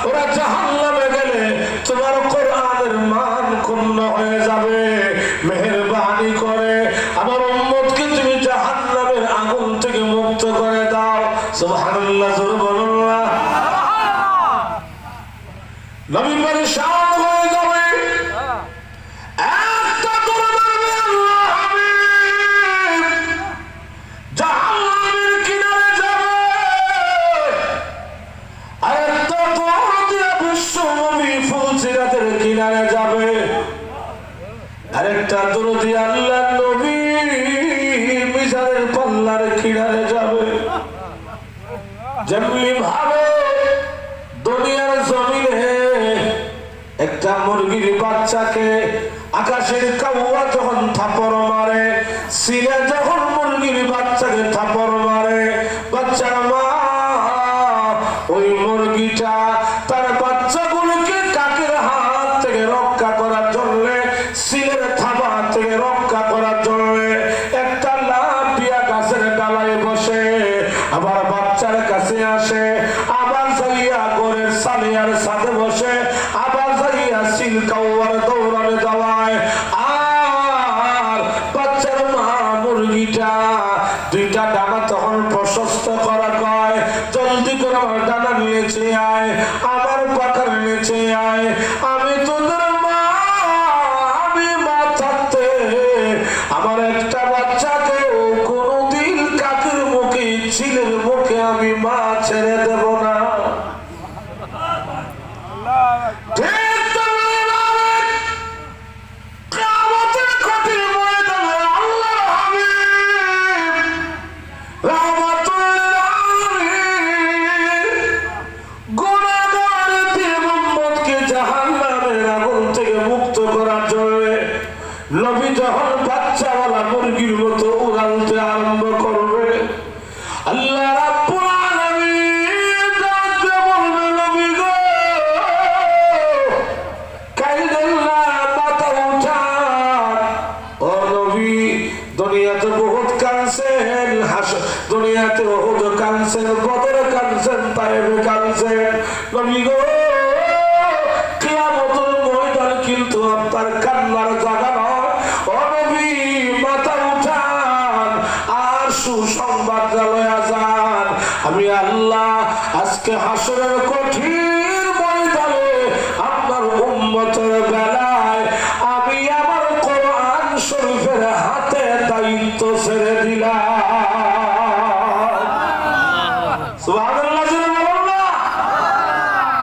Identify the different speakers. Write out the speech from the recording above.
Speaker 1: ওরা জাহান্নামে গেলে তোমার কোরআনের মান ক্ষুণ্ণ হয়ে যাবে। মেহেরবানি করে আমার উম্মতকে তুমি জাহান্নামের আগুন থেকে মুক্ত করে দাও। সুবহানাল্লাহ, জোরে বলুন না। নবী পরিশান হয়ে যাবে। একটা করে বলবে আল্লাহ হাবিব জাহান্নামের কিনারে যাবে, আর একটা দৌড় দিয়ে বিশ্ব নবী ফুলসিরাতের কিনারে যাবে, আরেকটা দৌড় দিয়ে আল্লাহ নবী মিজানের পাল্লার কিনারে যাবে। যেমনি ভাবে দুনিয়ার জমিনে একটা মুরগির বাচ্চাকে আকাশের কাউয়া যখন থাপড় মারে, সিলে যখন মুরগির বাচ্চাকে থাপড় মারে, বাচ্চার মা ওই মুরগিটা তার বাচ্চাগুলোকে কাকের হাত থেকে রক্ষা করার জন্য, সিলের থাবা থেকে রক্ষা করার জন্য একটা লাফ দিয়া গাছের ডালায় বসে, আবার বাচ্চার কাছে আসে, আবার যাইয়া গোরের সালিয়ার সাথে বসে, আবার যাইয়া সিল কাউয়ার দৌড়ানে যাওয়ায়। আর বাচ্চার মা মুরগিটা দুইটা ডানা তখন প্রশস্ত করা কয়, জলদি করে আমার ডানা নিচে আয়, আমার পাখার নিচে আয়, আমি তোদের মা, আমি মা থাকতে আমার একটা বাচ্চাকে কোনদিন কাকের মুখে ছিলের মুখে আমি মা ছেড়ে দেব না। নবী যখন বাচ্চাওয়ালা মুরগির মতো উড়ালতে আরম্ভ করবে, আল্লাহ রাব্বুল আলামিন ডাকতে বলবে, নবী গো কাইদেন না, মাথা উঠান। ও নবী, দুনিয়াতে বহুত কাঁদছেন, দুনিয়াতে বহুত কাঁদছেন, বদরে কাঁদছেন, তায়েফে কাঁদছেন, নবী গো